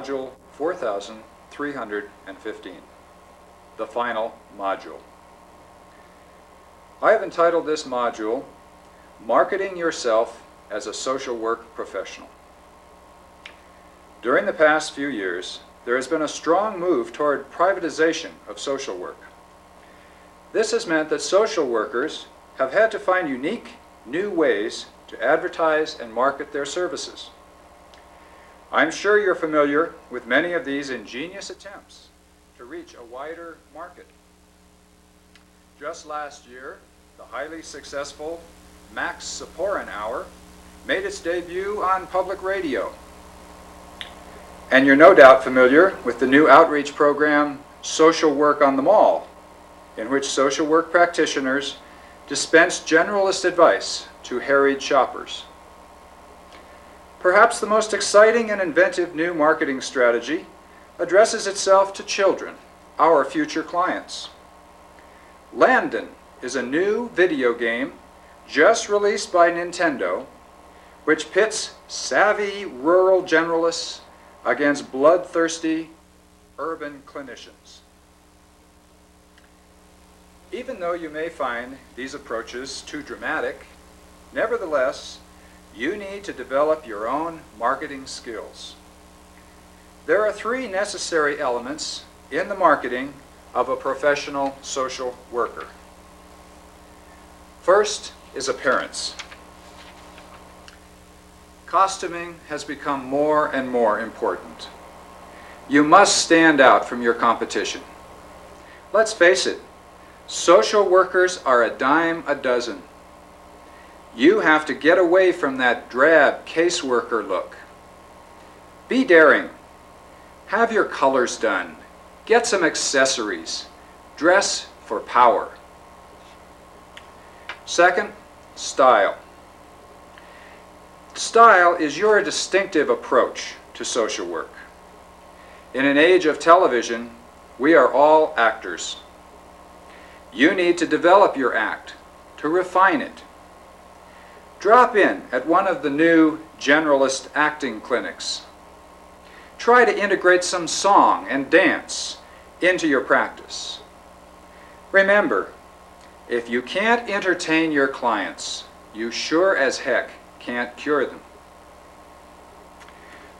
Module 4315, the final module. I have entitled this module, Marketing Yourself as a Social Work Professional. During the past few years, there has been a strong move toward privatization of social work. This has meant that social workers have had to find unique, new ways to advertise and market their services. I'm sure you're familiar with many of these ingenious attempts to reach a wider market. Just last year, the highly successful Max Saporin Hour made its debut on public radio. And you're no doubt familiar with the new outreach program, Social Work on the Mall, in which social work practitioners dispense generalist advice to harried shoppers. Perhaps the most exciting and inventive new marketing strategy addresses itself to children, our future clients. Landon is a new video game just released by Nintendo, which pits savvy rural generalists against bloodthirsty urban clinicians. Even though you may find these approaches too dramatic, nevertheless, you need to develop your own marketing skills. There are three necessary elements in the marketing of a professional social worker. First is appearance. Costuming has become more and more important. You must stand out from your competition. Let's face it, social workers are a dime a dozen. You have to get away from that drab caseworker look. Be daring. Have your colors done. Get some accessories. Dress for power. Second, style. Style is your distinctive approach to social work. In an age of television, we are all actors. You need to develop your act, to refine it. Drop in at one of the new generalist acting clinics. Try to integrate some song and dance into your practice. Remember, if you can't entertain your clients, you sure as heck can't cure them.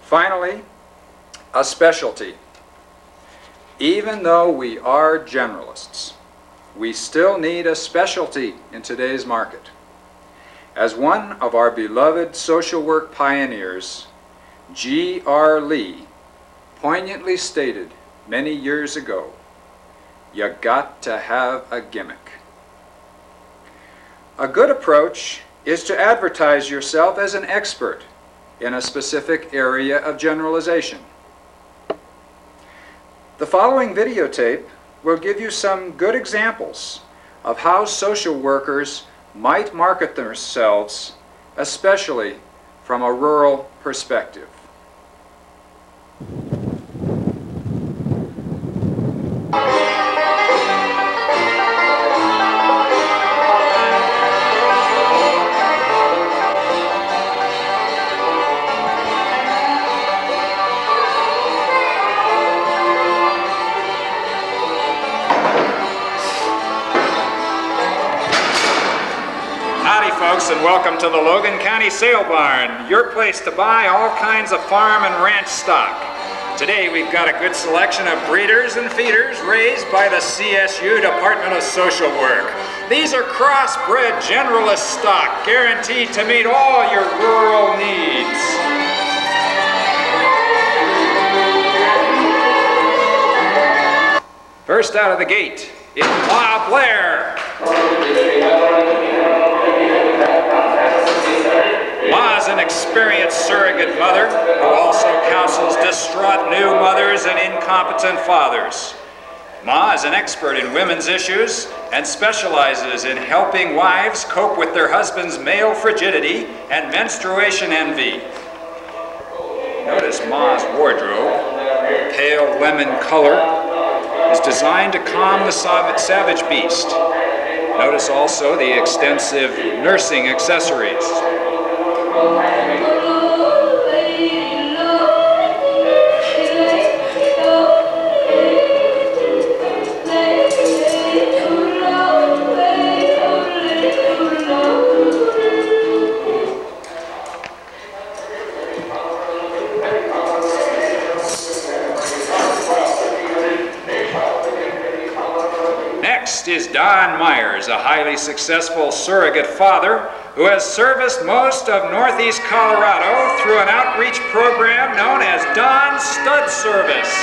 Finally, a specialty. Even though we are generalists, we still need a specialty in today's market. As one of our beloved social work pioneers, G.R. Lee, poignantly stated many years ago, "You got to have a gimmick." A good approach is to advertise yourself as an expert in a specific area of generalization. The following videotape will give you some good examples of how social workers might market themselves, especially from a rural perspective. And welcome to the Logan County Sale Barn, your place to buy all kinds of farm and ranch stock. Today we've got a good selection of breeders and feeders raised by the CSU Department of Social Work. These are crossbred generalist stock, guaranteed to meet all your rural needs. First out of the gate is Ma Blair. Ma is an experienced surrogate mother who also counsels distraught new mothers and incompetent fathers. Ma is an expert in women's issues and specializes in helping wives cope with their husband's male frigidity and menstruation envy. Notice Ma's wardrobe, pale lemon color, is designed to calm the savage beast. Notice also the extensive nursing accessories. Next is Don Myers, a highly successful surrogate father who has serviced most of Northeast Colorado through an outreach program known as Don Stud Service.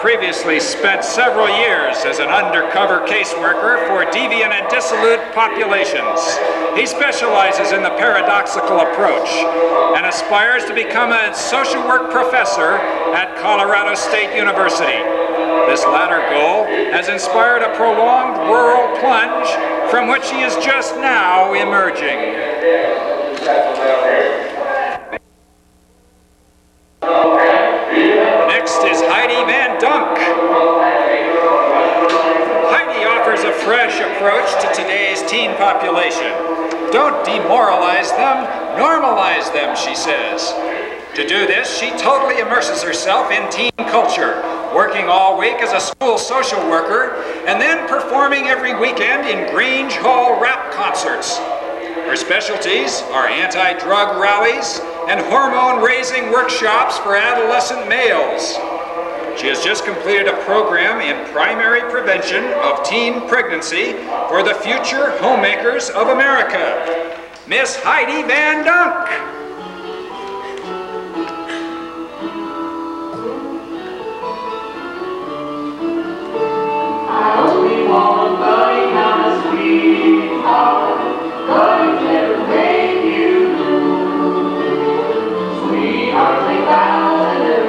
Previously spent several years as an undercover caseworker for deviant and dissolute populations. He specializes in the paradoxical approach and aspires to become a social work professor at Colorado State University. This latter goal has inspired a prolonged rural plunge from which he is just now emerging. Next is Heidi Van Dunk. Heidi offers a fresh approach to today's teen population. Don't demoralize them, normalize them, she says. To do this, she totally immerses herself in teen culture, working all week as a school social worker, and then performing every weekend in Grange Hall rap concerts. Her specialties are anti-drug rallies and hormone-raising workshops for adolescent males. She has just completed a program in primary prevention of teen pregnancy for the future homemakers of America. Miss Heidi Van Dunk. I only want buddy, not a sweetheart, but never make you blue. Sweethearts ain't thousand and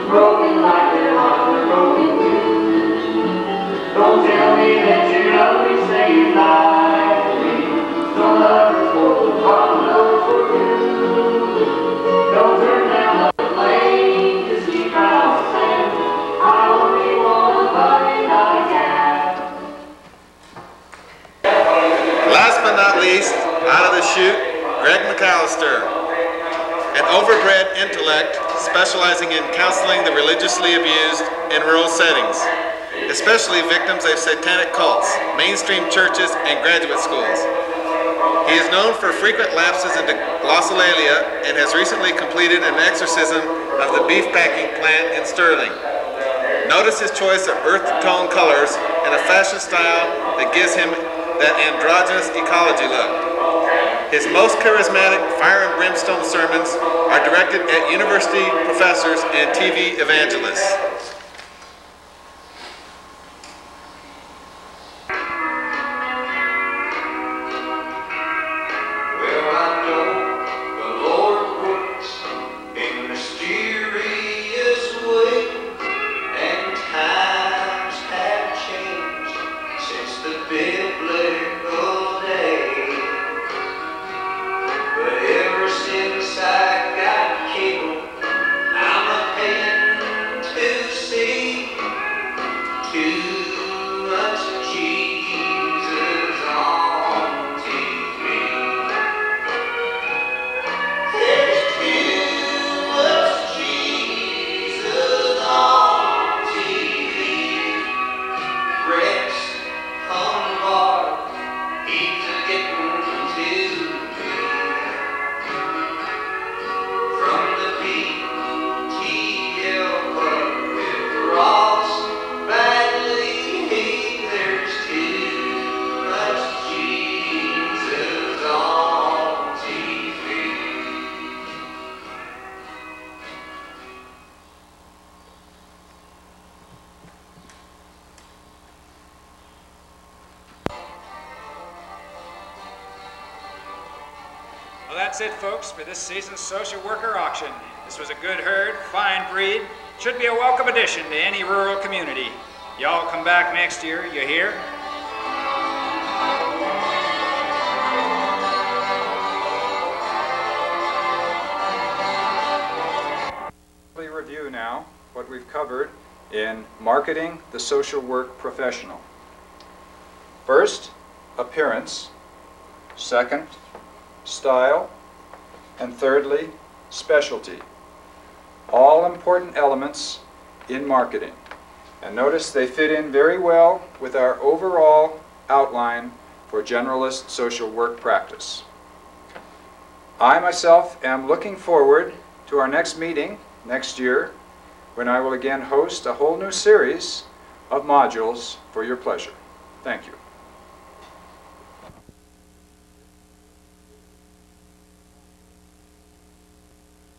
broken like their hearts are broken too. Don't tell me that you love me, say you like me. Don't love her for the bottom love for you. Don't turn down the flame, just keep right on saying, I only want a buddy, not a cat. Last but not least, out of the chute, Greg McAllister, an overbred intellect specializing in counseling the religiously abused in rural settings, especially victims of satanic cults, mainstream churches, and graduate schools. He is known for frequent lapses into glossolalia and has recently completed an exorcism of the beef packing plant in Sterling. Notice his choice of earth tone colors and a fashion style that gives him that androgynous ecology look. His most charismatic fire and brimstone sermons are directed at university professors and TV evangelists. Since I got cable, I'm a paying to that's it, folks, for this season's social worker auction. This was a good herd, fine breed. Should be a welcome addition to any rural community. Y'all come back next year, you hear? Review now what we've covered in marketing the social work professional. First, appearance. Second, style. And thirdly, specialty. All important elements in marketing. And notice they fit in very well with our overall outline for generalist social work practice. I myself am looking forward to our next meeting next year, when I will again host a whole new series of modules for your pleasure. Thank you.